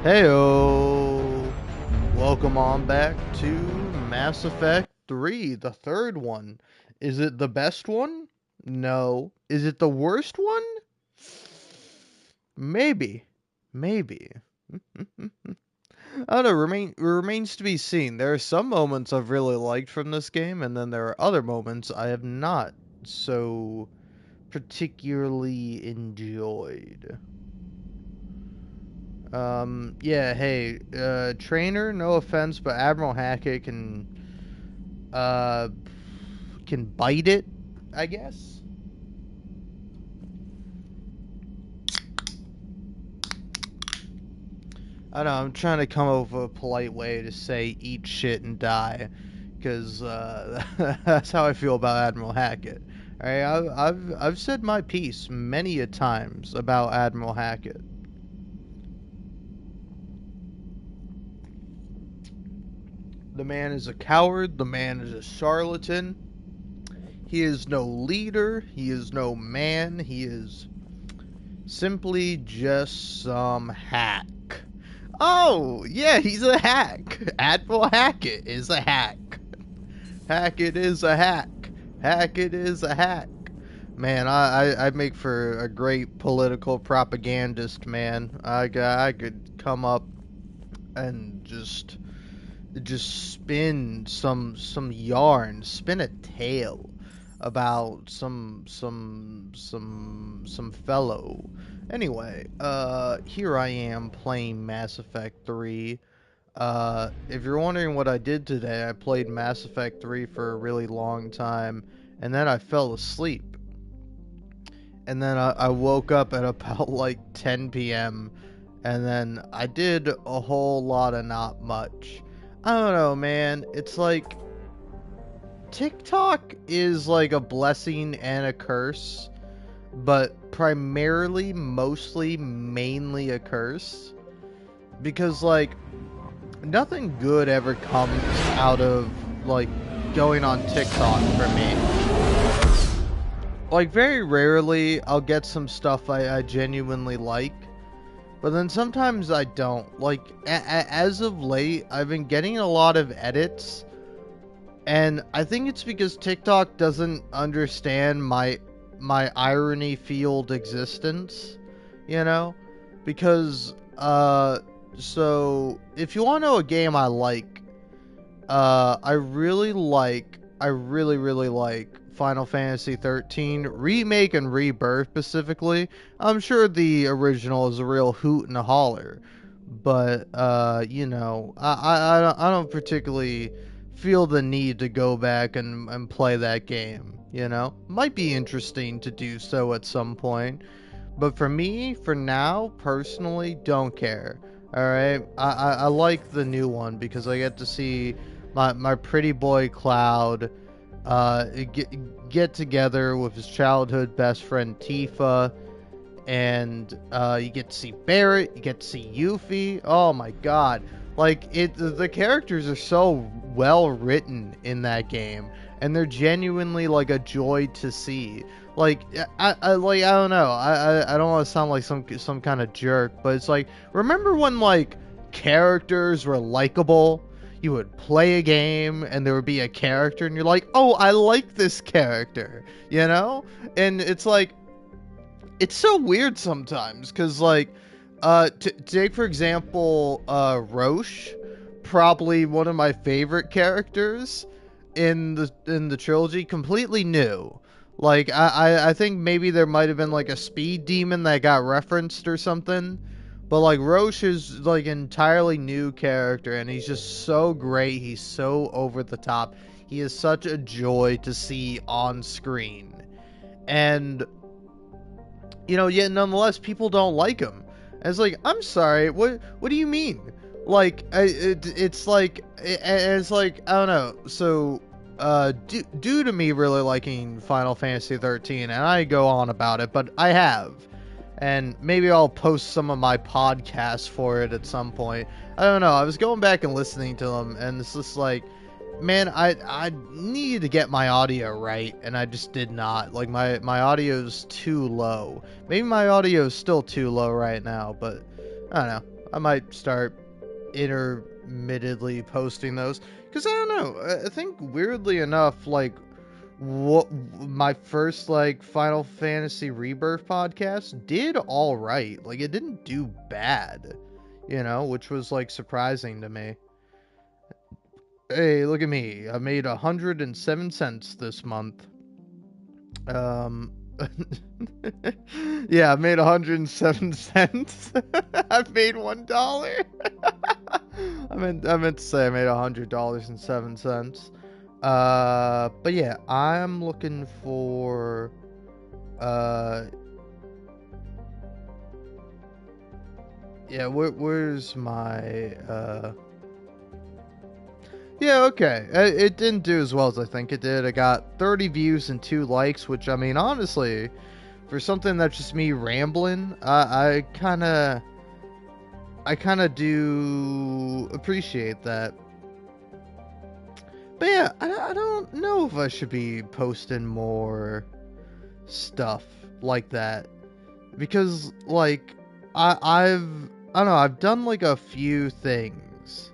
Heyo! Welcome on back to Mass Effect 3, the third one. Is it the best one? No. Is it the worst one? Maybe. Maybe. I don't know, remains to be seen. There are some moments I've really liked from this game, and then there are other moments I have not so particularly enjoyed. Yeah, hey, Trainer, no offense, but Admiral Hackett uh, can bite it, I guess. I don't know, I'm trying to come up with a polite way to say eat shit and die, because, that's how I feel about Admiral Hackett. Alright, I've said my piece many a times about Admiral Hackett. The man is a coward, the man is a charlatan. He is no leader, he is no man, he is simply just some hack. Oh, yeah, he's a hack. Admiral Hackett is a hack. Hackett is a hack. Hackett is a hack. Man, I make for a great political propagandist, man. I could come up and just spin some yarn, spin a tale about some fellow. Anyway, here I am playing Mass Effect 3. If you're wondering what I did today, I played Mass Effect 3 for a really long time, and then I fell asleep. And then I woke up at about like 10 p.m., and then I did a whole lot of not much. I don't know, man. It's like TikTok is like a blessing and a curse, but primarily, mostly, mainly a curse. Because, like, nothing good ever comes out of, like, going on TikTok for me. Like, very rarely I'll get some stuff I genuinely like, but then sometimes I don't. Like, as of late, I've been getting a lot of edits, and I think it's because TikTok doesn't understand my irony field existence, you know? Because so if you want to know a game I like, I really like Final Fantasy 13 Remake and Rebirth specifically. I'm sure the original is a real hoot and a holler, but you know, I don't particularly feel the need to go back and play that game. You know, might be interesting to do so at some point, but for me, for now, personally, don't care. All right, I like the new one because I get to see my pretty boy Cloud get together with his childhood best friend Tifa, and you get to see Barrett, you get to see Yuffie. Oh my god. Like the characters are so well written in that game, and they're genuinely like a joy to see. Like I don't know. I don't want to sound like some kind of jerk, but it's like, remember when like characters were likable? You would play a game and there would be a character and you're like, "Oh, I like this character." You know? And it's like, it's so weird sometimes because like take for example Roche, probably one of my favorite characters in the trilogy, completely new. Like I think maybe there might have been like a speed demon that got referenced or something, but like Roche is like an entirely new character and he's just so great. He's so over the top. He is such a joy to see on screen. And yet nonetheless, people don't like him. And it's like, I'm sorry, what do you mean? Like, it's like, I don't know. So, due to me really liking Final Fantasy 13, and I go on about it, but I have. And maybe I'll post some of my podcasts for it at some point. I don't know. I was going back and listening to them, and it's just like, man, I needed to get my audio right, and I just did not. Like, my audio's too low. Maybe my audio's still too low right now, but I don't know. I might start intermittently posting those, because I don't know, I think weirdly enough, like, what my first like Final Fantasy Rebirth podcast did all right. Like, it didn't do bad, which was like surprising to me. Hey, look at me. I made 107 cents this month. Um yeah, I made 107 cents. I made $1. I meant to say I made $100.07. But yeah, I'm looking for yeah, where's my yeah, okay. It didn't do as well as I think it did. I got 30 views and 2 likes, which, I mean, honestly, for something that's just me rambling, I kind of do appreciate that. But yeah, I don't know if I should be posting more stuff like that, because like I don't know, I've done like a few things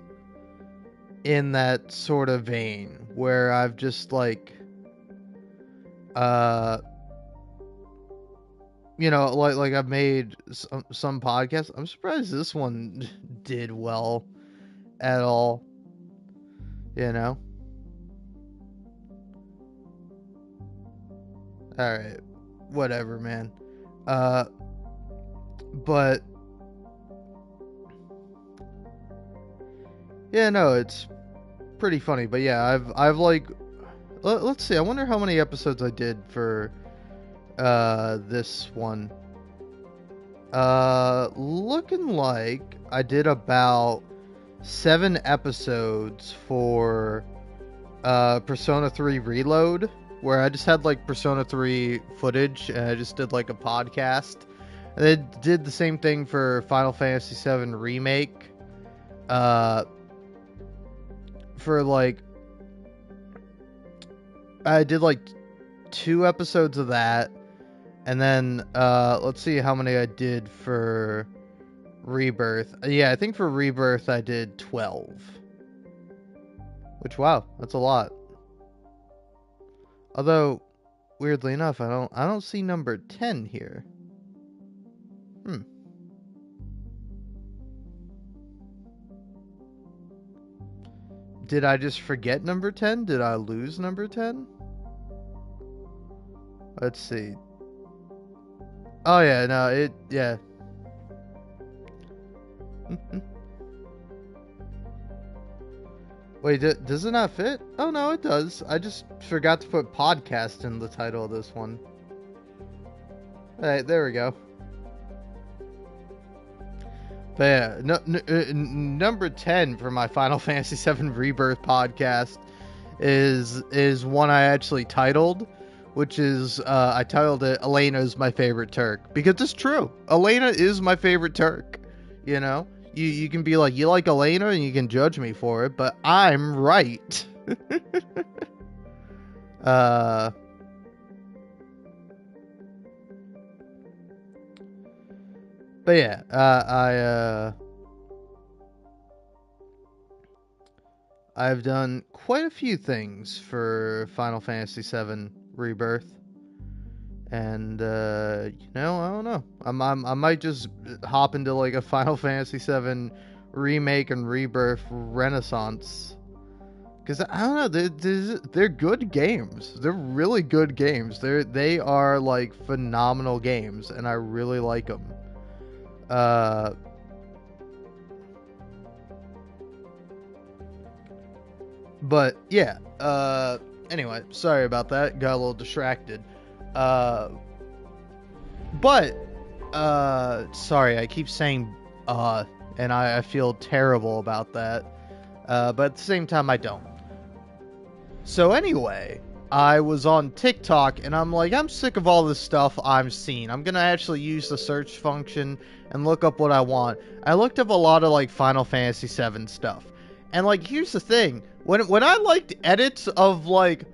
in that sort of vein where I've just like like I've made some podcasts. I'm surprised this one did well at all, all right, whatever, man. But yeah, no, it's pretty funny. But yeah, I've like, let's see, I wonder how many episodes I did for this one. Looking like I did about 7 episodes for Persona 3 Reload, where I just had like Persona 3 footage and I just did like a podcast. And they did the same thing for Final Fantasy 7 Remake. For like, I did like 2 episodes of that, and then let's see how many I did for Rebirth. Yeah, I think for Rebirth I did 12. Which, wow, that's a lot. Although, weirdly enough, I don't see number 10 here. Did I just forget number 10? Did I lose number 10? Let's see. Oh yeah, no, yeah. Wait, does it not fit? Oh no, it does. I just forgot to put podcast in the title of this one. Alright, there we go. But yeah, number 10 for my Final Fantasy VII Rebirth podcast is one I actually titled, which is, I titled it, Elena is my favorite Turk. Because it's true. Elena is my favorite Turk. You can be like, you like Elena, and you can judge me for it, but I'm right. But yeah, I've done quite a few things for Final Fantasy VII Rebirth, and I don't know. I might just hop into like a Final Fantasy VII Remake and Rebirth Renaissance, because I don't know, they're good games. They're really good games. They are like phenomenal games, and I really like them. But yeah, anyway, sorry about that. Got a little distracted. But sorry, I keep saying and I feel terrible about that. But at the same time, I don't. So anyway, I was on TikTok, and I'm like, I'm sick of all this stuff I'm seeing. I'm gonna actually use the search function and look up what I want. I looked up a lot of like Final Fantasy VII stuff, and like, here's the thing: when I liked edits of like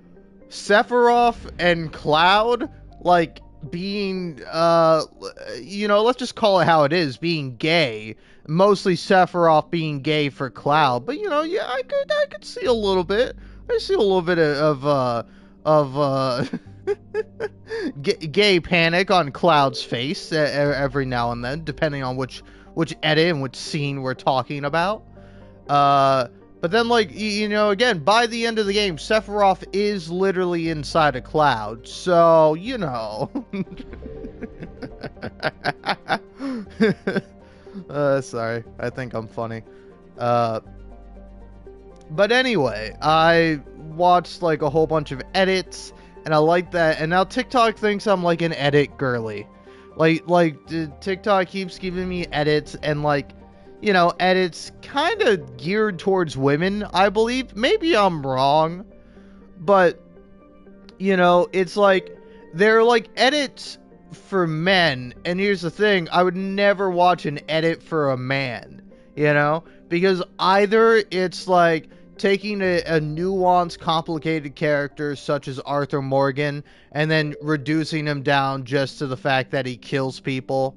Sephiroth and Cloud, like being let's just call it how it is, being gay. Mostly Sephiroth being gay for Cloud, but yeah, I could see a little bit. I see a little bit of gay panic on Cloud's face every now and then, depending on which edit and which scene we're talking about. But then, like, again, by the end of the game, Sephiroth is literally inside a Cloud, so, sorry, I think I'm funny. But anyway, I watched, like, a whole bunch of edits, and I like that, and now TikTok thinks I'm, like, an edit girly. Like, TikTok keeps giving me edits, and, like, edits kind of geared towards women, I believe. Maybe I'm wrong, but, it's like, they're like edits for men, and here's the thing, I would never watch an edit for a man, because either it's like taking a nuanced, complicated character such as Arthur Morgan, and then reducing him down just to the fact that he kills people,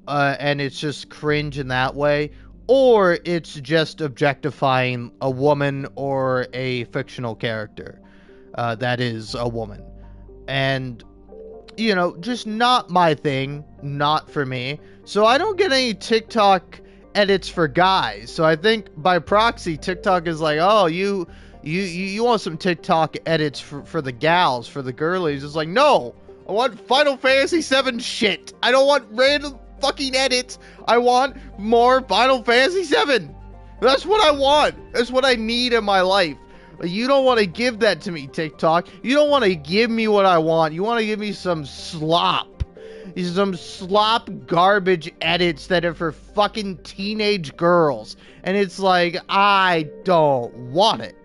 and it's just cringe in that way, or it's just objectifying a woman or a fictional character that is a woman. And, just not my thing, not for me. So I don't get any TikTok edits for guys. So I think by proxy, TikTok is like, oh, you want some TikTok edits for the gals, for the girlies. It's like, no, I want Final Fantasy VII shit. I don't want random fucking edits. I want more Final Fantasy VII. That's what I want. That's what I need in my life. You don't want to give that to me, TikTok. You don't want to give me what I want. You want to give me some slop. Some slop garbage edits that are for fucking teenage girls. And it's like, I don't want it.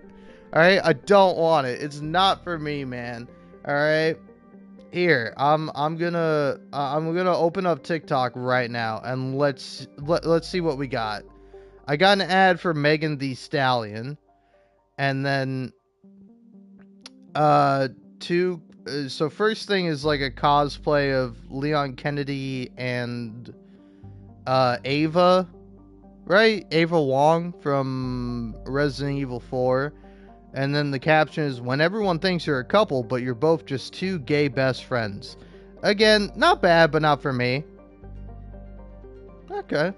Alright? I don't want it. It's not for me, man. Alright? Here, I'm gonna open up TikTok right now, and let's see what we got. I got an ad for Megan Thee Stallion. And then, so first thing is like a cosplay of Leon Kennedy and, Ava, right? Ava Wong from Resident Evil 4. And then the caption is, when everyone thinks you're a couple, but you're both just two gay best friends. Again, not bad, but not for me. Okay.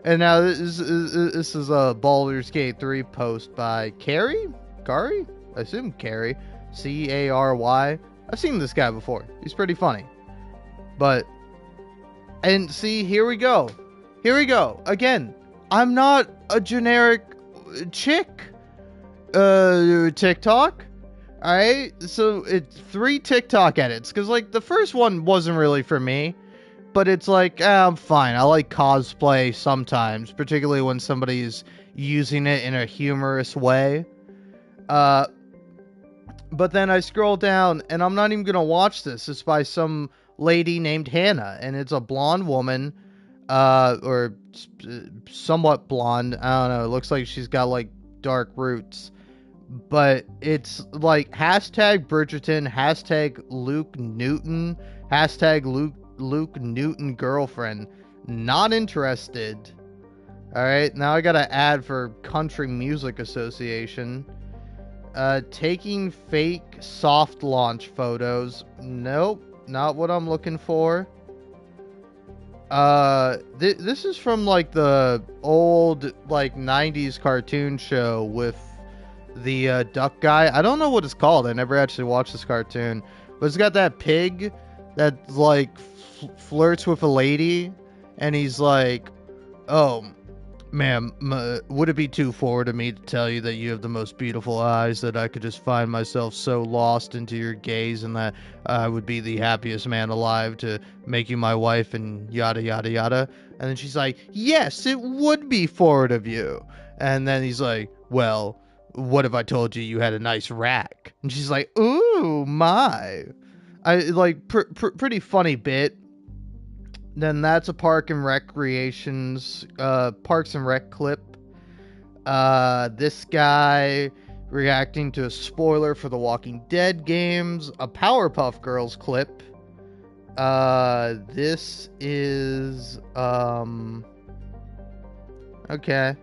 And now this is a Baldur's Gate 3 post by Carrie? Kari? I assume Carrie. Cary. I've seen this guy before. He's pretty funny. But, and see, here we go. Here we go. Again, I'm not a generic chick. TikTok. Alright? So, it's 3 TikTok edits. Because, like, the first one wasn't really for me. But it's like, I'm fine. I like cosplay sometimes, particularly when somebody's using it in a humorous way. But then I scroll down, and I'm not even going to watch this. It's by some lady named Hannah, and it's a blonde woman, or somewhat blonde. I don't know. It looks like she's got, like, dark roots. But it's like, hashtag Bridgerton, hashtag Luke Newton, hashtag Luke Newton girlfriend. Not interested. Alright, now I got an ad for Country Music Association. Taking fake soft launch photos. Nope, not what I'm looking for. This is from like the old like 90s cartoon show with the duck guy. I don't know what it's called. I never actually watched this cartoon. But it's got that pig that like flirts with a lady, and he's like, oh, ma'am, would it be too forward of me to tell you that you have the most beautiful eyes, that I could just find myself so lost into your gaze, and that I would be the happiest man alive to make you my wife, and yada yada yada. And then she's like, yes, it would be forward of you. And then he's like, well, what if I told you you had a nice rack? And she's like, ooh, my. I like pretty funny bit. Then that's a Parks and Rec clip. This guy reacting to a spoiler for the Walking Dead games, a Powerpuff Girls clip. This is, okay.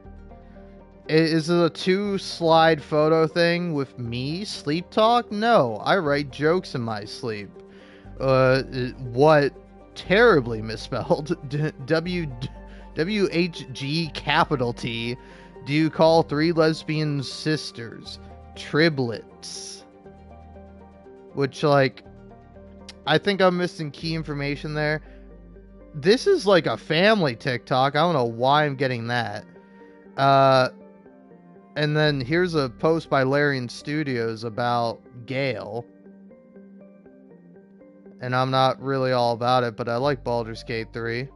Is it a 2-slide photo thing with me? Sleep talk? No, I write jokes in my sleep. What? Terribly misspelled. WHG capital T. Do you call 3 lesbian sisters triplets? Which, like, I think I'm missing key information there. This is like a family TikTok. I don't know why I'm getting that. And then here's a post by Larian Studios about Gale. And I'm not really all about it, but I like Baldur's Gate 3.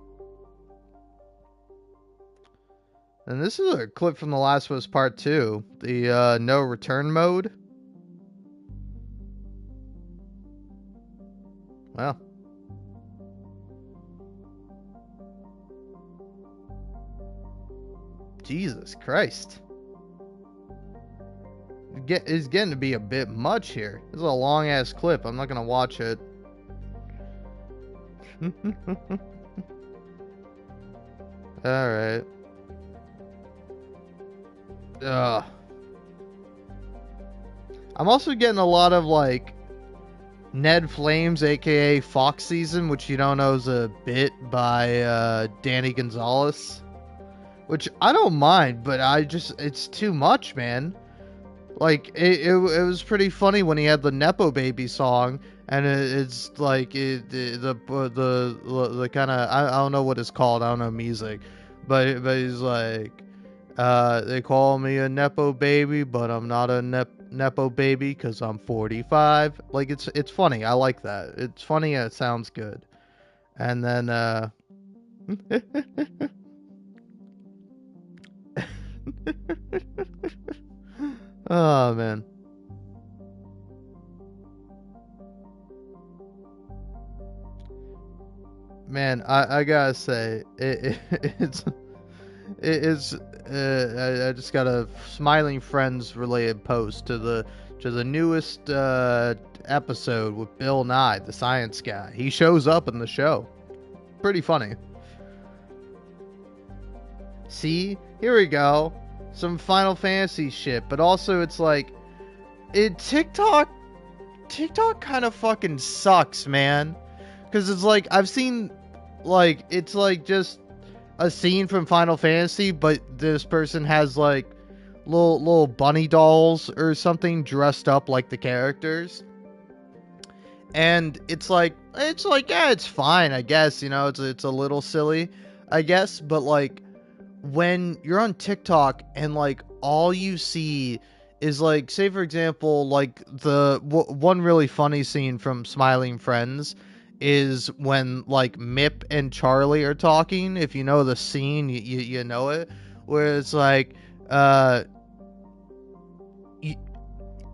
And this is a clip from The Last of Us Part 2. The no return mode. Well. Jesus Christ. It's getting to be a bit much here. This is a long ass clip. I'm not gonna watch it. Alright. Ugh. I'm also getting a lot of, like, Ned Flames, aka Fox Season, which you don't know is a bit by Danny Gonzalez. Which I don't mind, but it's too much, man. Like, it was pretty funny when he had the Nepo Baby song, and it's like, the kind of, I don't know what it's called, I don't know music, but he's like, they call me a Nepo Baby, but I'm not a Nepo Baby, because I'm 45. Like, it's funny, I like that. It's funny and it sounds good. And then, oh, man. Man, I gotta say, it's I just got a Smiling Friends related post to the newest episode with Bill Nye, the science guy. He shows up in the show. Pretty funny. See? Here we go. Some Final Fantasy shit, but also it's like, TikTok kind of fucking sucks, man. Because it's like, I've seen, like, it's like just a scene from Final Fantasy, but this person has like little bunny dolls or something dressed up like the characters. And it's like, yeah, it's fine, I guess, you know, it's a little silly, I guess, but like, when you're on TikTok and like all you see is like, say for example, like the one really funny scene from Smiling Friends is when like Mip and Charlie are talking. If you know the scene, you know it, where it's like, you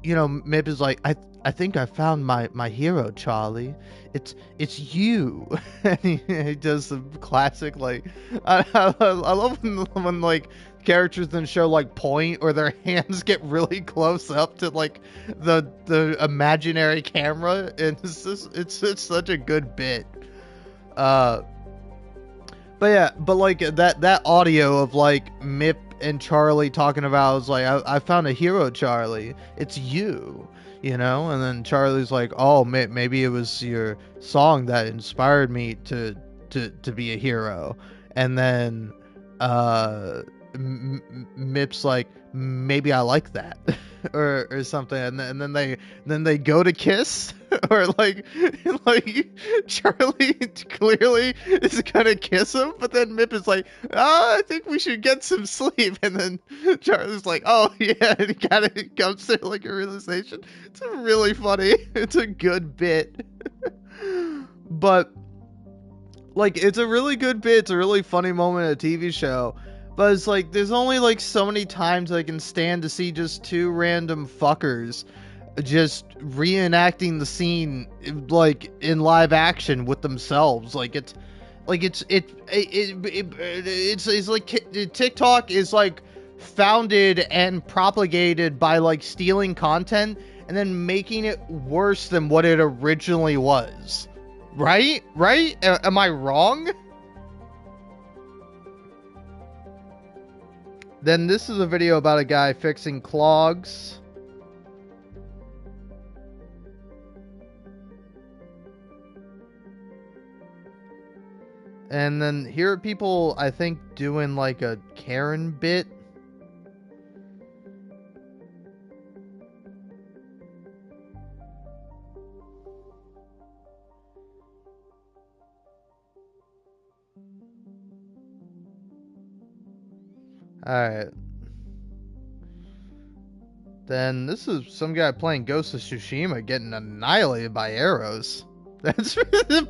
know, Mip is like, I think I found my hero, Charlie. It's you. And he does the classic, like, I love when like characters then show like point or their hands get really close up to like the imaginary camera, and it's such a good bit. But yeah, but like that audio of like Mip and Charlie talking about, is like, I found a hero, Charlie. It's you. You know, and then Charlie's like, oh, maybe it was your song that inspired me to be a hero. And then Mip's like, maybe I like that. or something, and then they go to kiss, or like Charlie clearly is gonna kiss him, but then Mip is like, I think we should get some sleep, and then Charlie's like, oh yeah, and he kind of comes to like a realization. It's really funny. It's a good bit. But like, it's a really good bit. It's a really funny moment in a TV show. But it's like, there's only like so many times I can stand to see just two random fuckers just reenacting the scene like in live action with themselves. Like, it's like TikTok is like founded and propagated by like stealing content and then making it worse than what it originally was. Right? Right? Am I wrong? Then this is a video about a guy fixing clogs. And then here are people, I think, doing like a Karen bit. Alright. Then this is some guy playing Ghost of Tsushima getting annihilated by arrows. That's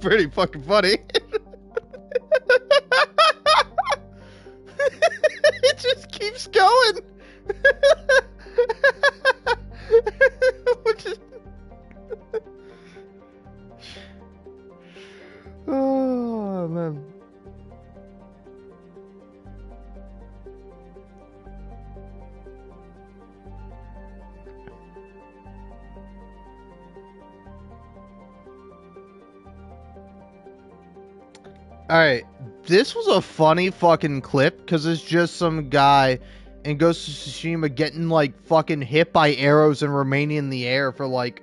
pretty fucking funny. It just keeps going. Oh, man. Alright, this was a funny fucking clip because it's just some guy in Ghost of Tsushima getting like fucking hit by arrows and remaining in the air for like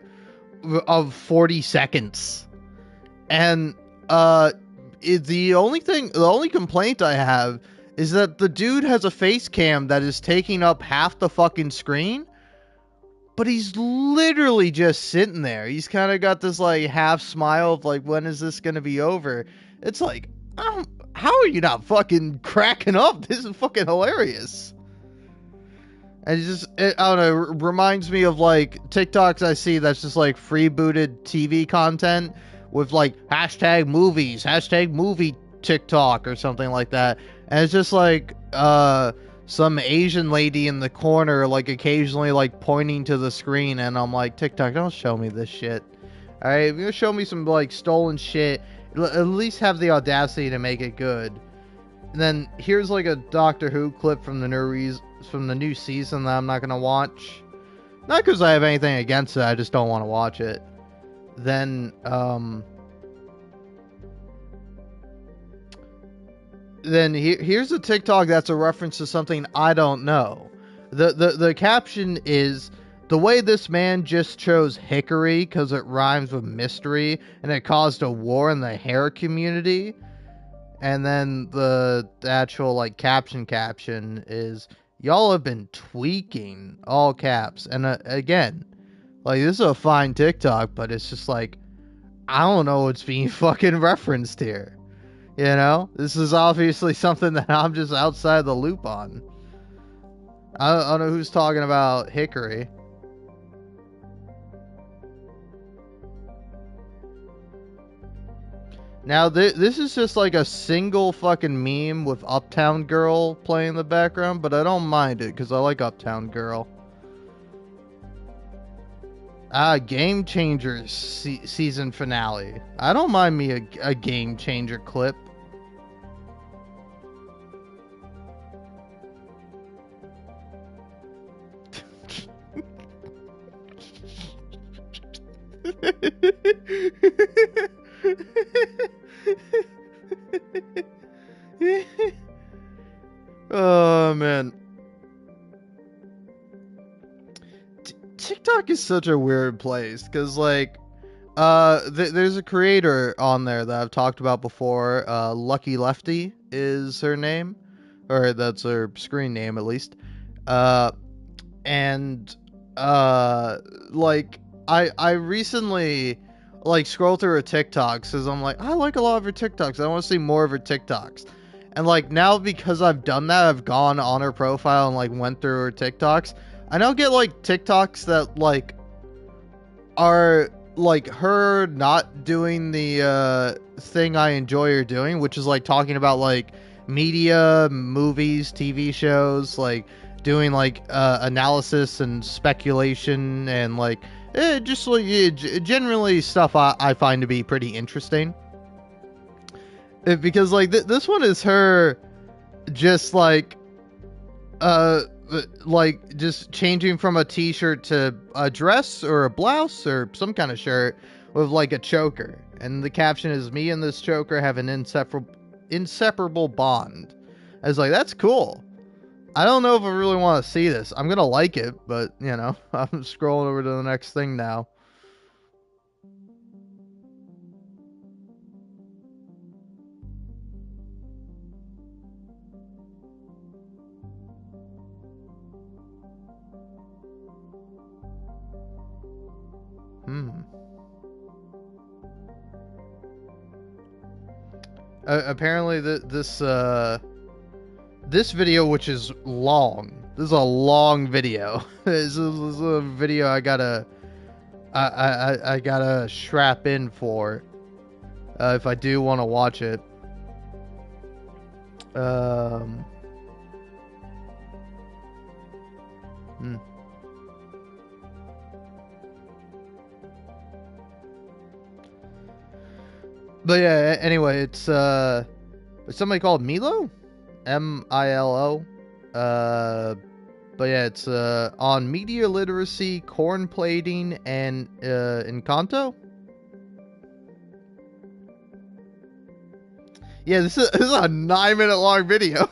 of 40 seconds. And the only complaint I have is that the dude has a face cam that is taking up half the fucking screen, but he's literally just sitting there. He's kind of got this like half smile of like, when is this gonna be over? It's like, how are you not fucking cracking up? This is fucking hilarious. And I don't know, it reminds me of like TikToks I see that's just like freebooted TV content with like hashtag movies, hashtag movie TikTok or something like that. And it's just like some Asian lady in the corner like occasionally like pointing to the screen, and I'm like, TikTok, don't show me this shit. Alright, if you're gonna show me some like stolen shit, at least have the audacity to make it good. And then here's like a Doctor Who clip from the new season that I'm not gonna watch. Not because I have anything against it, I just don't want to watch it. Then here's a TikTok that's a reference to something I don't know. The caption is, the way this man just chose hickory because it rhymes with mystery and it caused a war in the hair community. And then the actual like caption is, y'all have been tweaking, all caps. And again, like, this is a fine TikTok, but it's just like, I don't know what's being fucking referenced here. You know, this is obviously something that I'm just outside the loop on. I don't know who's talking about hickory. Now, this is just like a single fucking meme with Uptown Girl playing in the background, but I don't mind it because I like Uptown Girl. Game Changers season finale. I don't mind me a Game Changer clip. Oh man, TikTok is such a weird place because like there's a creator on there that I've talked about before. Lucky Lefty is her name, or that's her screen name at least. And like I recently like scrolled through her TikToks because I'm like, I like a lot of her TikToks. I want to see more of her TikToks. And like now, because I've done that, I've gone on her profile and like went through her TikToks. I now get like TikToks that like are like her not doing the thing I enjoy her doing, which is like talking about like media, movies, TV shows, like doing like analysis and speculation and like just like generally stuff I find to be pretty interesting. Because like this one is her just like like just changing from a t-shirt to a dress or a blouse or some kind of shirt with like a choker, and the caption is "Me and this choker have an inseparable bond." I was like, that's cool. I don't know if I really want to see this. I'm gonna like it, but you know, I'm scrolling over to the next thing now. Hmm. Apparently, this video, which is long. This is a long video. This is a video I gotta strap in for if I do want to watch it. Um. hmm. But yeah. Anyway, it's somebody called Milo, Milo. But yeah, it's on media literacy, corn plating, and Encanto. Yeah, this is a 9 minute long video.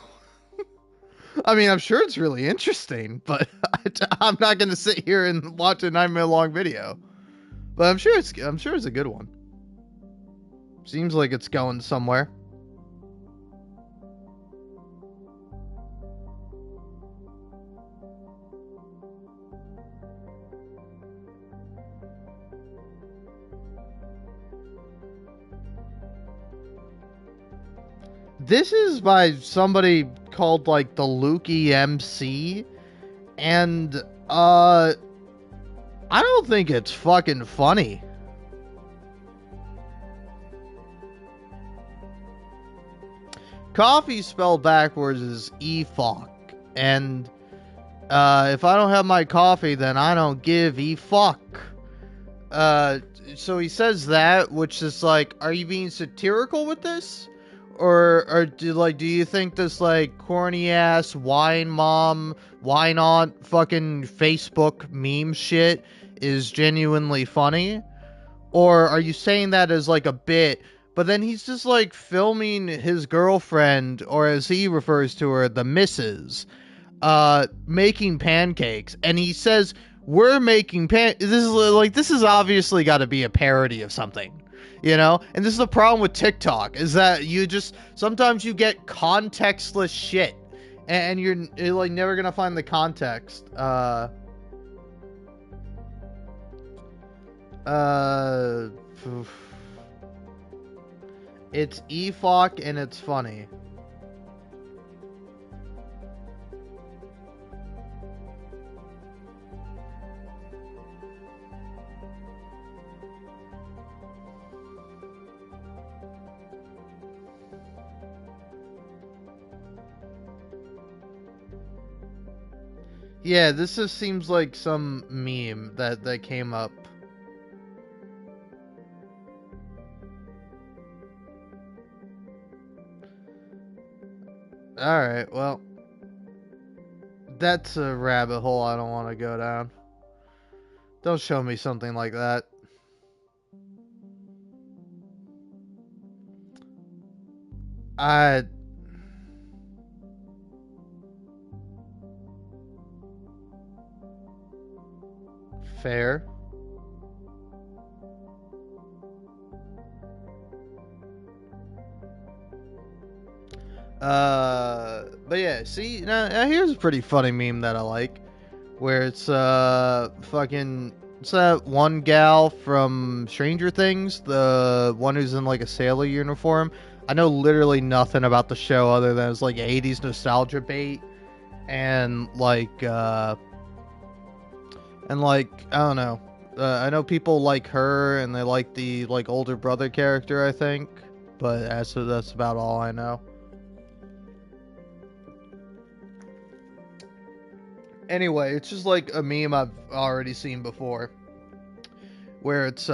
I mean, I'm sure it's really interesting, but I'm not gonna sit here and watch a 9 minute long video. But I'm sure it's a good one. Seems like it's going somewhere. This is by somebody called like the Lukey MC, and I don't think it's fucking funny. Coffee spelled backwards is e-fuck, and if I don't have my coffee, then I don't give a fuck. So he says that, which is like, are you being satirical with this? Or do you think this like corny ass wine mom, wine aunt fucking Facebook meme shit is genuinely funny? Or are you saying that as like a bit, but then he's just like filming his girlfriend, or as he refers to her, the missus, making pancakes, and he says we're making this is obviously got to be a parody of something, you know. And this is the problem with TikTok, is that you just sometimes you get contextless shit, and you're like never gonna find the context. Oof. It's EFOC and it's funny. Yeah, this just seems like some meme that came up. Alright, well, that's a rabbit hole I don't want to go down. Don't show me something like that. I... Fair. But yeah, see, now here's a pretty funny meme that I like, where it's fucking it's that one gal from Stranger Things, the one who's in like a sailor uniform. I know literally nothing about the show other than it's like 80s nostalgia bait, and like I don't know. I know people like her and they like the like older brother character, I think, but that's about all I know. Anyway, it's just like a meme I've already seen before, where it's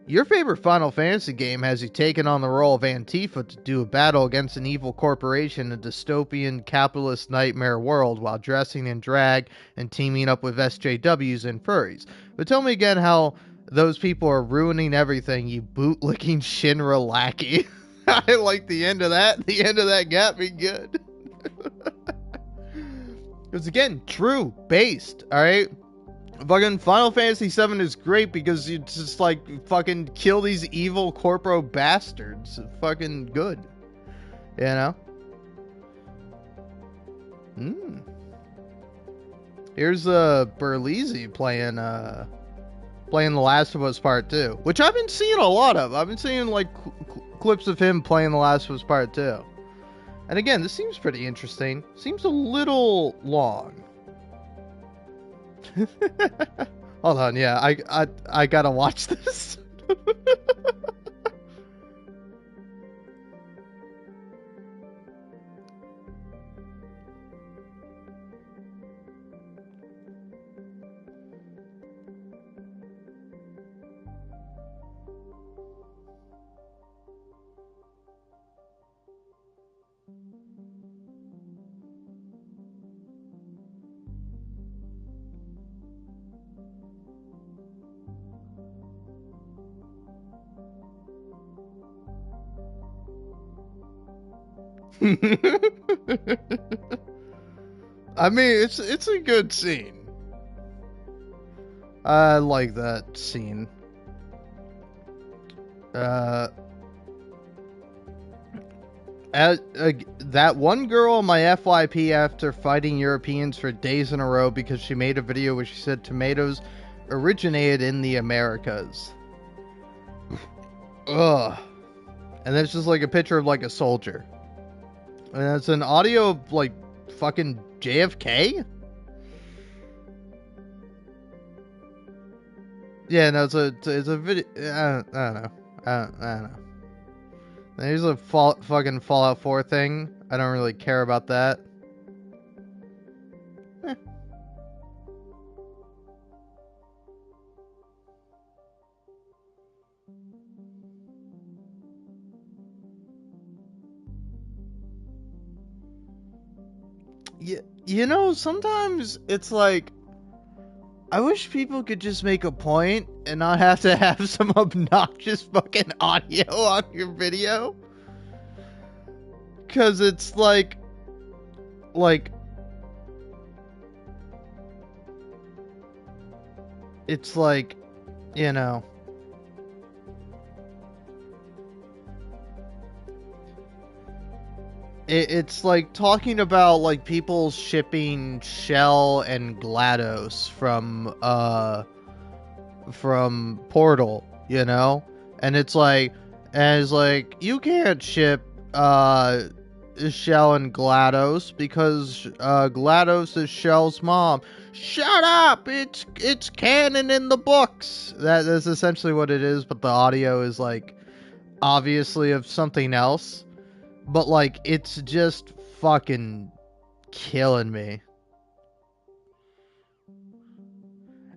Your favorite Final Fantasy game has you taking on the role of Antifa to do a battle against an evil corporation in a dystopian capitalist nightmare world while dressing in drag and teaming up with SJWs and furries. But tell me again how those people are ruining everything, you bootlicking Shinra lackey. I like the end of that. The end of that got me good. Because again, true, based, alright? Fucking Final Fantasy VII is great because you just like fucking kill these evil corpo bastards. It's fucking good, you know. Here's Berlizzi playing The Last of Us Part 2, which I've been seeing a lot of. I've been seeing like clips of him playing The Last of Us Part 2, and again, this seems pretty interesting. Seems a little long. Hold on, yeah, I gotta watch this. I mean, it's a good scene. I like that scene. That one girl on my FYP after fighting Europeans for days in a row because she made a video where she said tomatoes originated in the Americas. Ugh. And then it's just like a picture of like a soldier. And it's an audio of like fucking JFK? Yeah, no, it's a video. I don't know. I don't know. There's a fucking Fallout 4 thing. I don't really care about that. Eh. You know, sometimes it's like, I wish people could just make a point and not have to have some obnoxious fucking audio on your video. Because it's like, it's like, you know, it's like talking about like people shipping Shell and GLaDOS from Portal, you know, and it's like you can't ship Shell and GLaDOS because GLaDOS is Shell's mom. Shut up! It's canon in the books. That is essentially what it is, but the audio is like obviously of something else. But, like, it's just fucking killing me.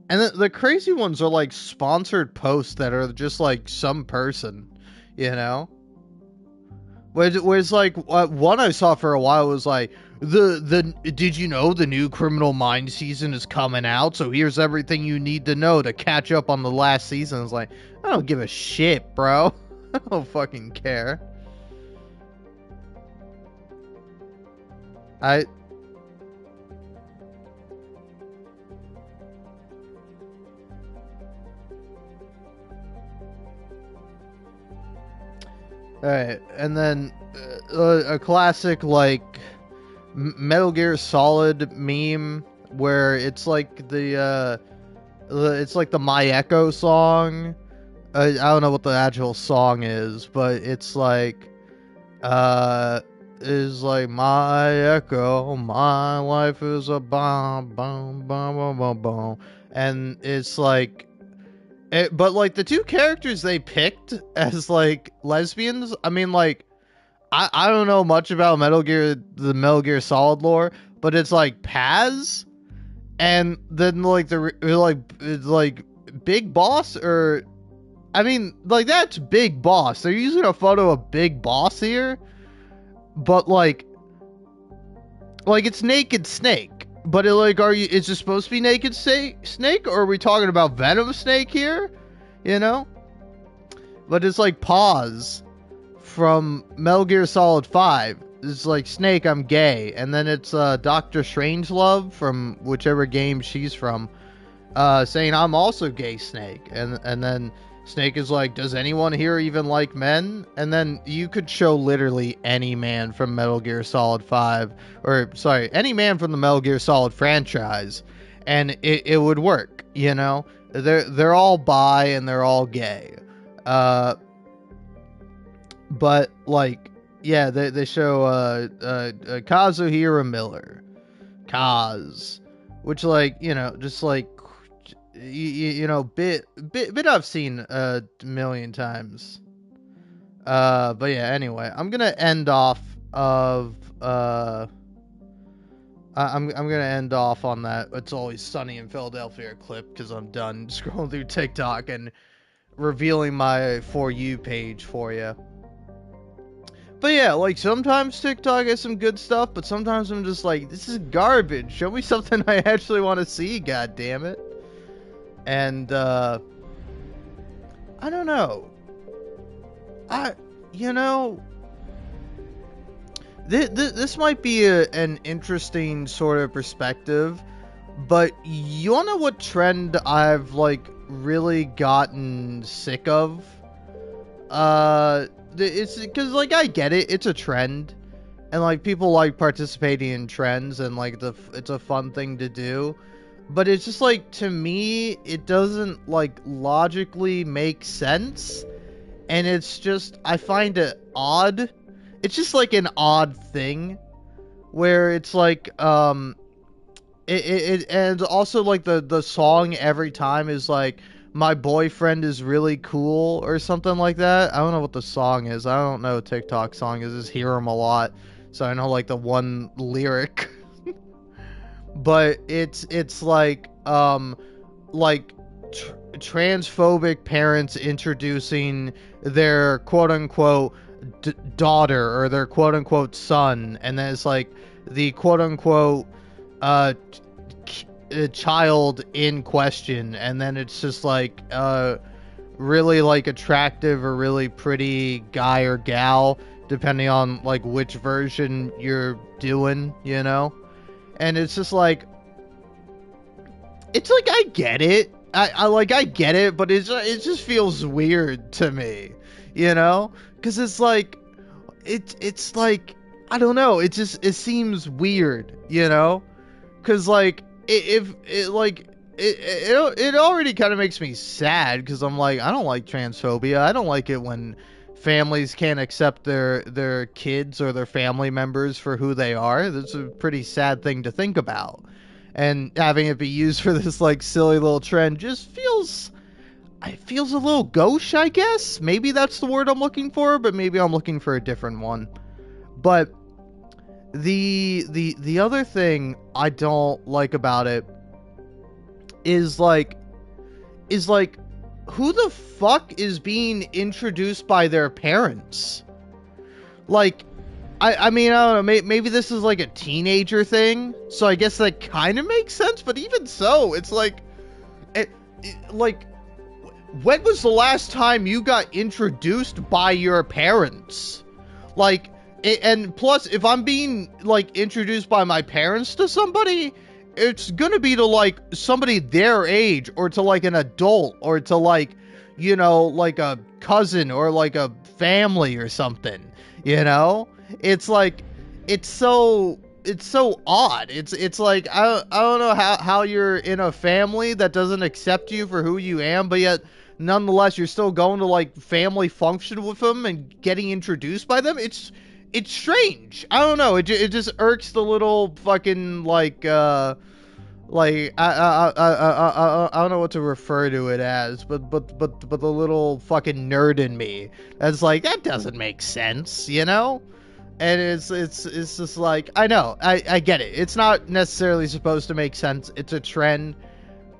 And the crazy ones are, like, sponsored posts that are just, like, some person, you know? Whereas, like, one I saw for a while was, like, did you know the new Criminal Minds season is coming out? So here's everything you need to know to catch up on the last season. It's like, I don't give a shit, bro. I don't fucking care. Alright, and then a classic like Metal Gear Solid meme where it's like it's like the My Echo song. I don't know what the actual song is, but it's like is like my echo, my life is a bomb, bomb, bomb, bomb, bomb, bomb, and it's like, but like the two characters they picked as like lesbians. I mean, like, I don't know much about the Metal Gear Solid lore, but it's like Paz, and then like it's like Big Boss or I mean, like, that's Big Boss. They're using a photo of Big Boss here, but like it's Naked Snake. But like, is it supposed to be Naked Snake, or are we talking about Venom Snake here? You know? But it's like Pause from Metal Gear Solid 5. It's like, Snake, I'm gay. And then it's Dr. Strangelove from whichever game she's from, saying, I'm also gay, Snake. And then Snake is like, does anyone here even like men? And then you could show literally any man from Metal Gear Solid 5, or sorry, any man from the Metal Gear Solid franchise, and it would work, you know? They're all bi and they're all gay. But like, yeah, they show Kazuhira Miller, Kaz, which, like, you know, just like, you know, bit I've seen a million times. But yeah, anyway, I'm gonna end off of I'm gonna end off on that It's Always Sunny in Philadelphia clip, because I'm done scrolling through TikTok and revealing my For You page for you. But yeah, like, sometimes TikTok has some good stuff, but sometimes I'm just like, this is garbage. Show me something I actually want to see, god damn it. And I don't know. You know, this might be an interesting sort of perspective, but you wanna know what trend I've, like, really gotten sick of? It's because, like, I get it, it's a trend, and like, people like participating in trends, and like, it's a fun thing to do, but it's just like, to me, it doesn't, like, logically make sense, and it's just, I find it odd. It's just like an odd thing where it's like, and also, like, the song every time is like, my boyfriend is really cool, or something like that. I don't know what the song is. I don't know what TikTok song is. I just hear them a lot, so I know, like, the one lyric. But it's like, transphobic parents introducing their quote-unquote daughter, or their quote-unquote son, and then it's like the quote-unquote child in question, and then it's just like really, like, attractive or really pretty guy or gal, depending on, like, which version you're doing, you know? And it's just like, it's like, I get it. I get it, but it just feels weird to me, you know? Because it's like, it's like, I don't know, it seems weird, you know? Because, like, it already kind of makes me sad, because I'm like, I don't like transphobia. I don't like it when families can't accept their kids or their family members for who they are. That's a pretty sad thing to think about. And having it be used for this, like, silly little trend just feels a little gauche, I guess. Maybe that's the word I'm looking for, but maybe I'm looking for a different one. But the other thing I don't like about it is like, who the fuck is being introduced by their parents? Like, I mean, I don't know, maybe this is like a teenager thing, so I guess that kind of makes sense, but even so, it's like, like, when was the last time you got introduced by your parents? Like, and plus, if I'm being, like, introduced by my parents to somebody, it's gonna be to, like, somebody their age, or to, like, an adult, or to, like, you know, like a cousin, or like a family or something, you know? It's like, it's so odd. It's like, I don't know how you're in a family that doesn't accept you for who you am, but yet nonetheless you're still going to, like, family function with them and getting introduced by them. It's strange. I don't know. It just irks the little fucking, like, I don't know what to refer to it as, but the little fucking nerd in me that's like, that doesn't make sense, you know? And it's just like, I know, I get it. It's not necessarily supposed to make sense. It's a trend.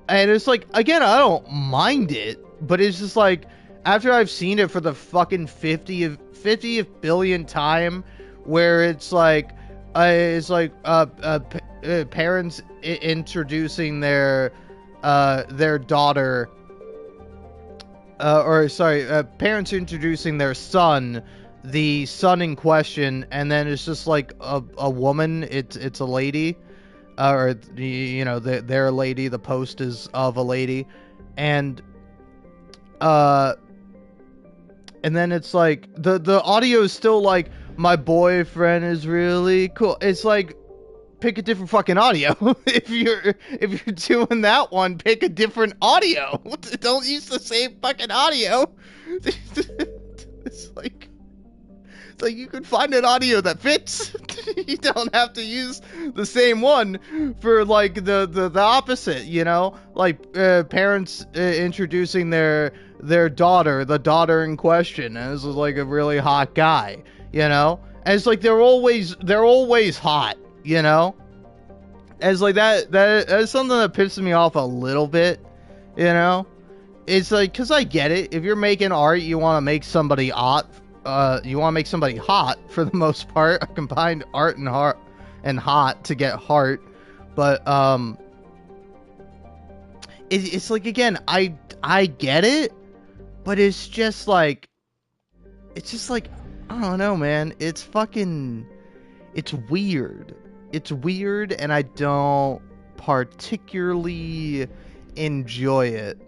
And it's like, again, I don't mind it, but it's just like, after I've seen it for the fucking 50th billionth time, where it's like parents introducing their daughter, parents introducing their son, the son in question, and then it's just like a woman, it's a lady, or they're a lady, the post is of a lady, and then it's like the audio is still like, my boyfriend is really cool. It's like, pick a different fucking audio. if you're doing that one, pick a different audio. Don't use the same fucking audio. It's like you can find an audio that fits. You don't have to use the same one for like the opposite, you know? Like parents introducing their daughter, the daughter in question, and this is like a really hot guy, you know? And it's like they're always hot, you know? And it's like that's something that pisses me off a little bit, you know? It's like, because I get it. If you're making art, you want to make somebody hot. You want to make somebody hot for the most part. I combined art and hot to get heart. But it's like, again, I get it, but it's just like I don't know, man. It's weird. It's weird, and I don't particularly enjoy it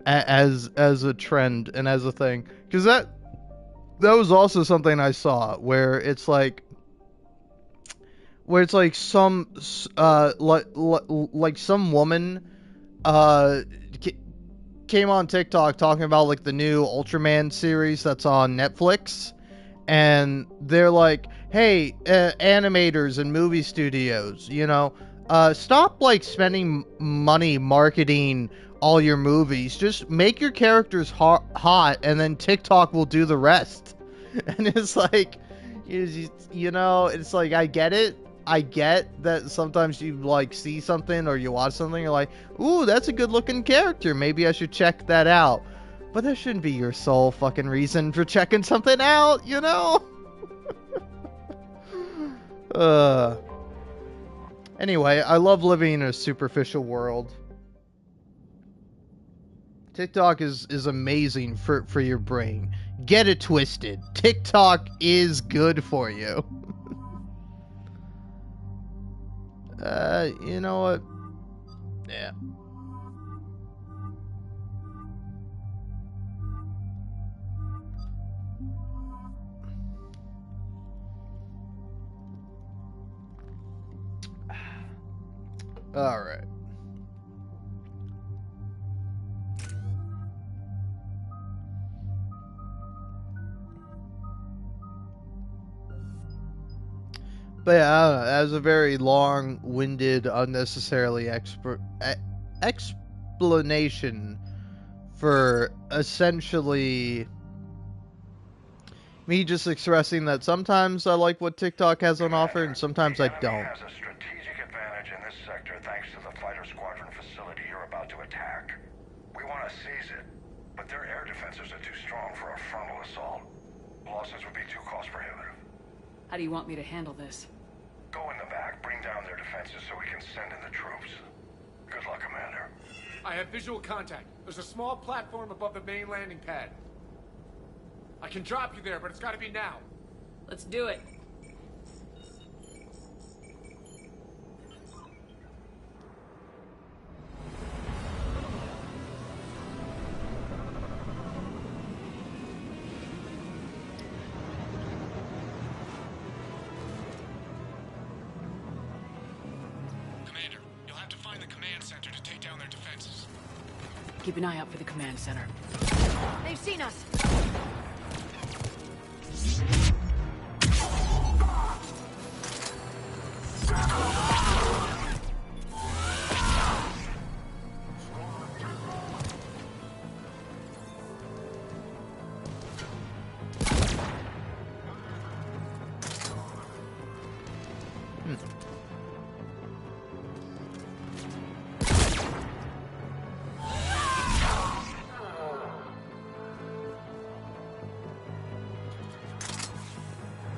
as a trend and as a thing, because that was also something I saw where it's like some like some woman came on TikTok talking about like the new Ultraman series that's on Netflix, and they're like, hey, animators and movie studios, you know, stop like spending money marketing all your movies. Just make your characters hot, and then TikTok will do the rest. And it's like, you know, it's like, I get it. I get that sometimes you like see something or you watch something, you're like, ooh, that's a good looking character, maybe I should check that out. But that shouldn't be your sole fucking reason for checking something out, you know? Anyway, I love living in a superficial world. TikTok is amazing for your brain. Get it twisted. TikTok is good for you. You know what? Yeah. All right. But yeah, I don't know. That was a very long-winded, unnecessarily explanation for essentially me just expressing that sometimes I like what TikTok has on offer and sometimes I don't. Has a strategic advantage in this sector thanks to the fighter squadron facility you're about to attack. We want to seize it, but their air defenses are too strong for a frontal assault. Losses would be too cost prohibitive. How do you want me to handle this? Go in the back, bring down their defenses so we can send in the troops. Good luck, Commander. I have visual contact. There's a small platform above the main landing pad. I can drop you there, but it's gotta be now. Let's do it. Commander, you'll have to find the command center to take down their defenses. Keep an eye out for the command center. They've seen us.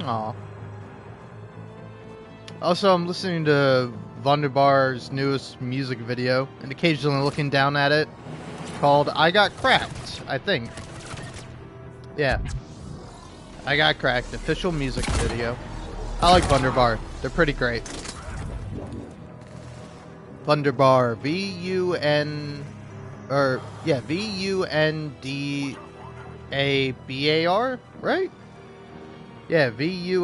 Aw. Also, I'm listening to Wunderbar's newest music video and occasionally looking down at it, called I Got Cracked, I think. Yeah. I Got Cracked, official music video. I like Wunderbar. They're pretty great. Wunderbar, V-U-N-D-A-B-A-R, right? Yeah, V-U-N-D-A-B-A-R.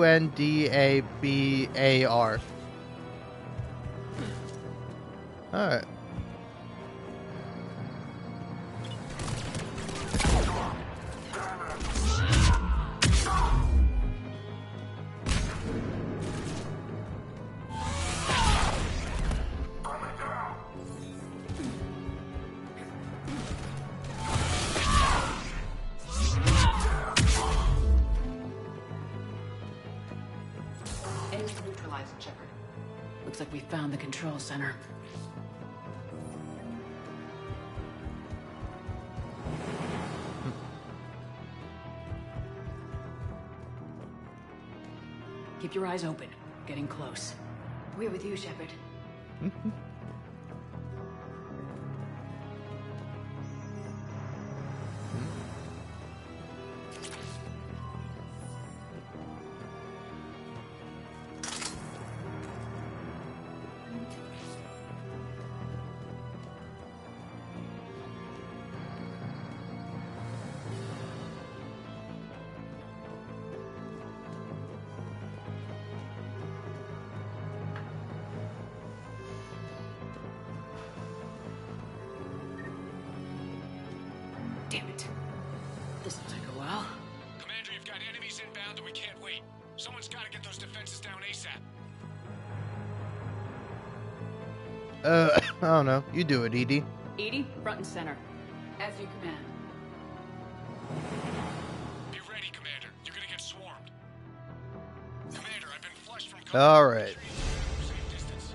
Alright. Enemies neutralized, Shepard. Looks like we found the control center. Keep your eyes open. Getting close. We're with you, Shepard. Damn it. This will take a while. Commander, you've got enemies inbound and we can't wait. Someone's got to get those defenses down ASAP. I don't know. You do it, Edie. Edie, front and center. As you command. Be ready, Commander. You're gonna get swarmed. Commander, I've been flushed from... Alright. Safe distance.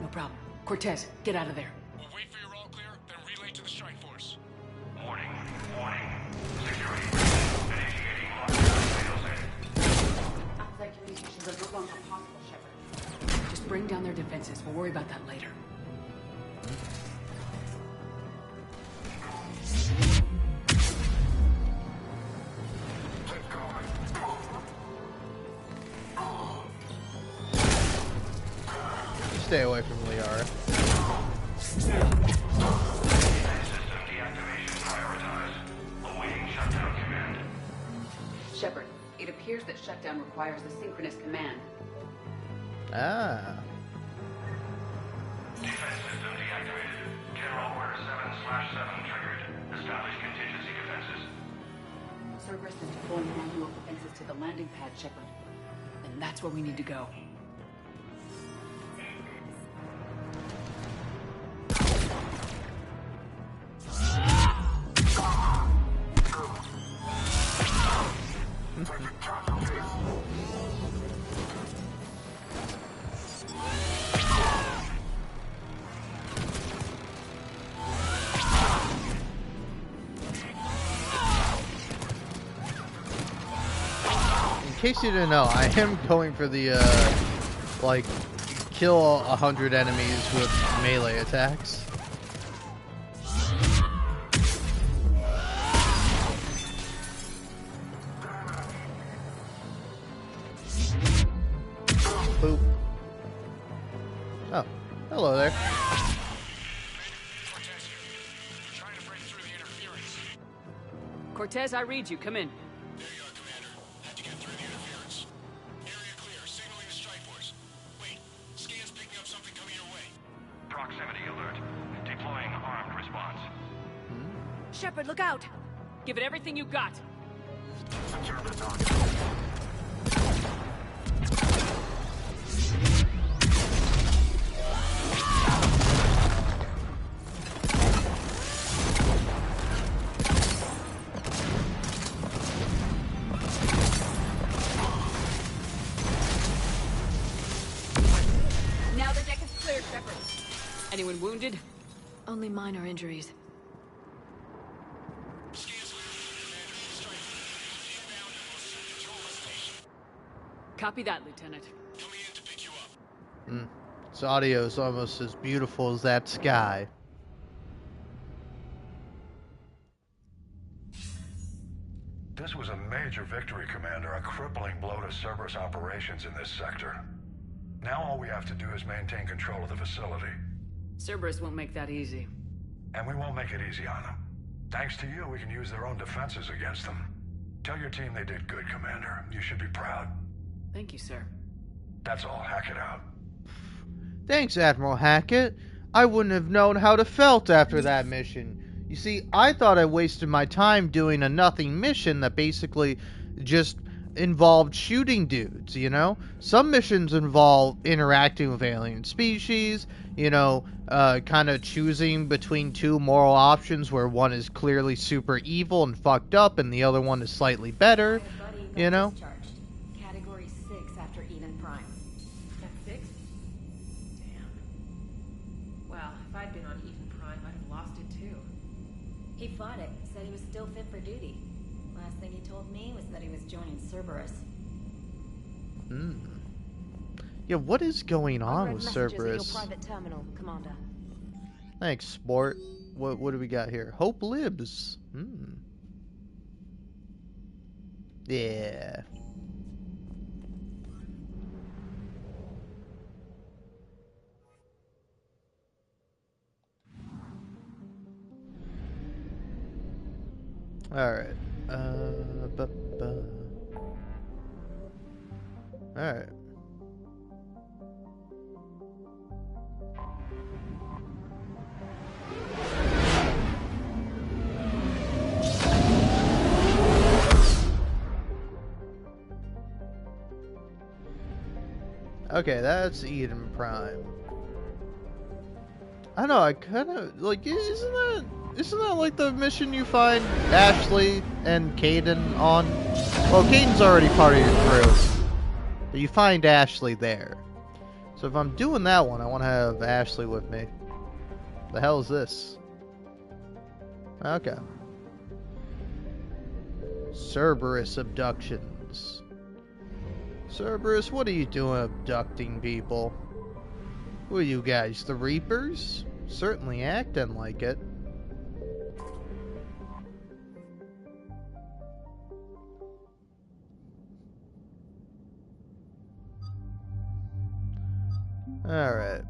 No problem. Cortez, get out of there. We'll wait for your all clear, then relay to the strike force. Warning. Security. Initiating failsafe. Outside communications are no longer possible, Shepard. Just bring down their defenses. We'll worry about that later. Stay away from Liara. System deactivation prioritized. Awaiting shutdown command. Shepard, it appears that shutdown requires a synchronous command. Ah. Defense system deactivated. General Order 7/7 triggered. Establish contingency defenses. Cerberus is deploying manual defenses to the landing pad, Shepard. And that's where we need to go. In case you didn't know, I am going for the, like, kill 100 enemies with melee attacks. Boop. Oh, hello there. Cortez here. Trying to break through the interference. Cortez, I read you. Come in. There you are, Commander. Had to get through the interference. Area clear. Signaling the strike force. Wait. Scan's picking up something coming your way. Proximity alert. Deploying armed response. Shepard, look out! Give it everything you got. Secure the target. Now the deck is clear, Shepard. Anyone wounded? Only minor injuries. Scan's clear, Commander. Strike force. Inbound and will soon control the station. Copy that, Lieutenant. Coming in to pick you up. Its audio is almost as beautiful as that sky. This was a major victory, Commander, a crippling blow to Cerberus operations in this sector. Now all we have to do is maintain control of the facility. Cerberus won't make that easy. And we won't make it easy on them. Thanks to you, we can use their own defenses against them. Tell your team they did good, Commander. You should be proud. Thank you, sir. That's all. Hack it out. Thanks, Admiral Hackett. I wouldn't have known how to felt after that mission. You see, I thought I wasted my time doing a nothing mission that basically just involved shooting dudes, you know? Some missions involve interacting with alien species, you know, kind of choosing between two moral options where one is clearly super evil and fucked up and the other one is slightly better, you know? Category 6 after Eden Prime. At 6? Damn. Well, if I'd been on Eden Prime, I'd have lost it too. He fought it, said he was still fit for duty. Last thing he told me was that he was joining Cerberus. Yeah, what is going I on read with messages at Cerberus? your private terminal, Commander. Thanks, sport. What do we got here? Hope lives. Yeah. Alright. Alright. Okay, that's Eden Prime. I know, I kind of like. Isn't that like the mission you find Ashley and Kaidan on? Well, Kaidan's already part of your crew, but you find Ashley there. So if I'm doing that one, I want to have Ashley with me. The hell is this? Okay. Cerberus abductions. Cerberus, what are you doing abducting people? Who are you guys, the Reapers? Certainly acting like it. Alright.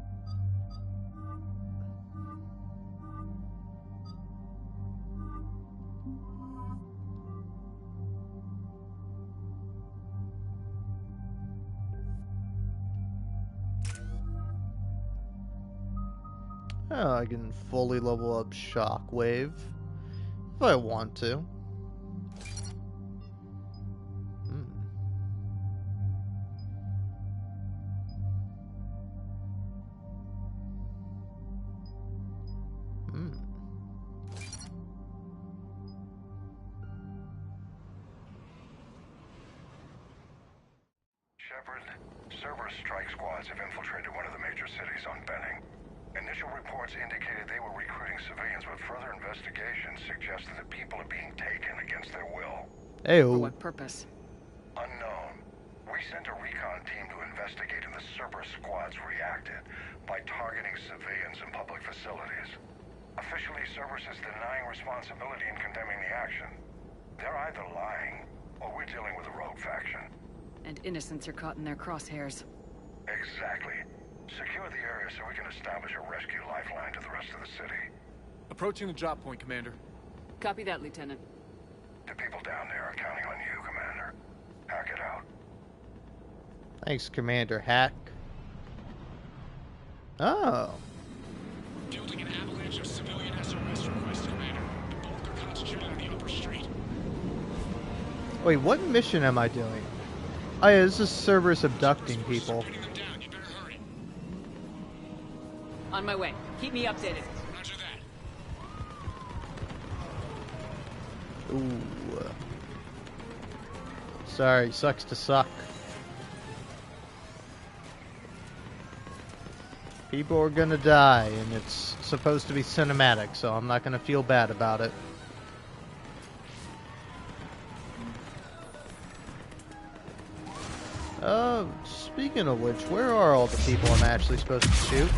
Oh, I can fully level up Shockwave if I want to. Shepard, Cerberus strike squads have infiltrated one of the major cities on Benning. Initial reports indicated they were recruiting civilians, but further investigation suggested that people are being taken against their will. For what purpose? Unknown. We sent a recon team to investigate, and the Cerberus squads reacted by targeting civilians in public facilities. Officially, Cerberus is denying responsibility and condemning the action. They're either lying, or we're dealing with a rogue faction. And innocents are caught in their crosshairs. Exactly. Secure the area so we can establish a rescue lifeline to the rest of the city. Approaching the drop point, Commander. Copy that, Lieutenant. The people down there are counting on you, Commander. Hack it out. Thanks, Commander Hack. Oh. Fielding an avalanche of civilian SOS requests, Commander. The bulk are concentrated on the upper street. Wait, what mission am I doing? Oh yeah, this is Cerberus abducting people. Pinning them down. You better hurry. On my way. Keep me updated. Roger that. Ooh. Sorry, sucks to suck. People are gonna die, and it's supposed to be cinematic, so I'm not gonna feel bad about it. Speaking of which, where are all the people I'm actually supposed to shoot?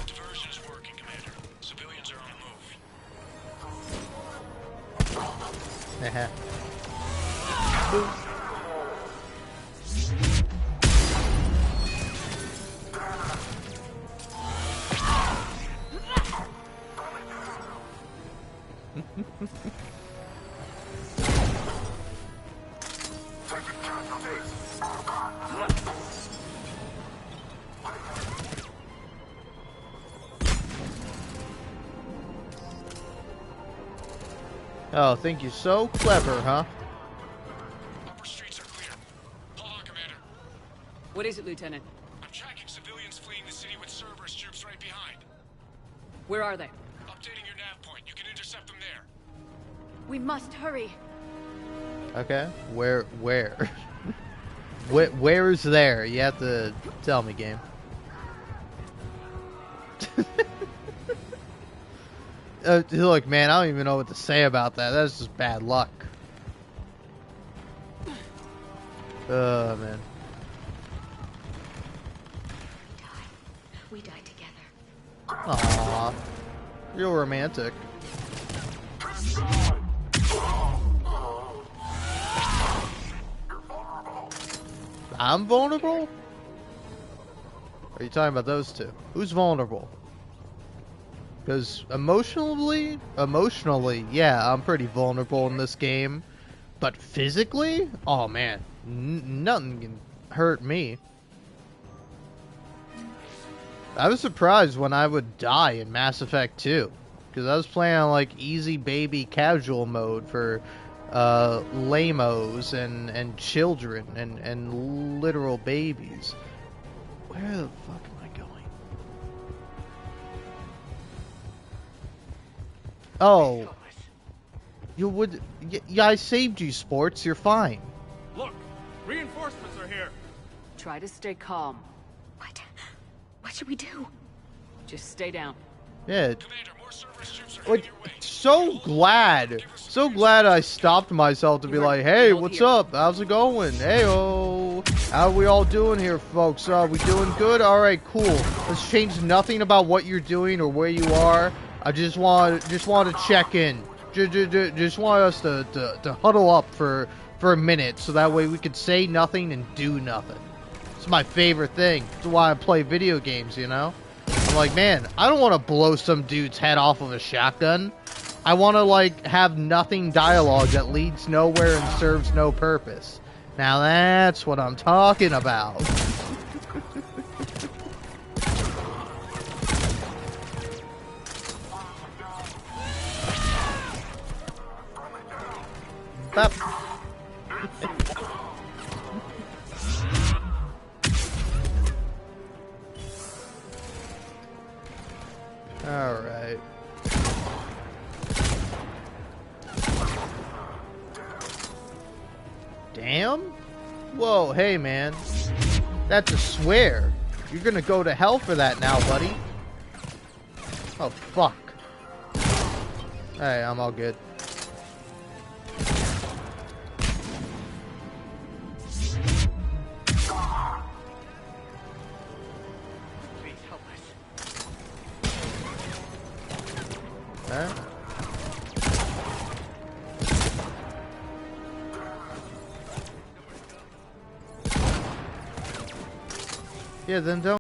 Diversion is working, Commander. Civilians are on the move. Haha. Boom. Oh, think you're so clever, huh? Upper streets are clear. Hold on, Commander. What is it, Lieutenant? I'm tracking civilians fleeing the city with Cerberus troops right behind. Where are they? Updating your nav point. You can intercept them there. We must hurry. Okay. Where? Where's there? You have to tell me, game. Look, man, I don't even know what to say about that. That's just bad luck. Oh, man. We die together. Aww. Real romantic. I'm vulnerable? Are you talking about those two? Who's vulnerable? Because emotionally, yeah, I'm pretty vulnerable in this game. But physically? Oh man, nothing can hurt me. I was surprised when I would die in Mass Effect 2. Because I was playing on like easy baby casual mode for lamos and children and literal babies. Where the fuck am I going? Oh, you would? Yeah, I saved you, Sports. You're fine. Look, reinforcements are here. Try to stay calm. What? What should we do? Just stay down. Yeah. Commander, more Cerberus troops are Like, heading your way. so glad I stopped myself to be like, hey, what's up? How's it going? Hey-oh. How we all doing here, folks? We doing good? Alright, cool. Let's change nothing about what you're doing or where you are. I just want to check in. Just want us to huddle up for a minute so that way we could say nothing and do nothing. It's my favorite thing. It's why I play video games, you know? I'm like, man, I don't want to blow some dude's head off with a shotgun. I want to, like, have nothing dialogue that leads nowhere and serves no purpose. Now that's what I'm talking about. Bop. Alright. Damn? Whoa, hey man. That's a swear. You're gonna go to hell for that now, buddy. Oh, fuck. Hey, I'm all good. Please help us. Huh? Yeah, then don't.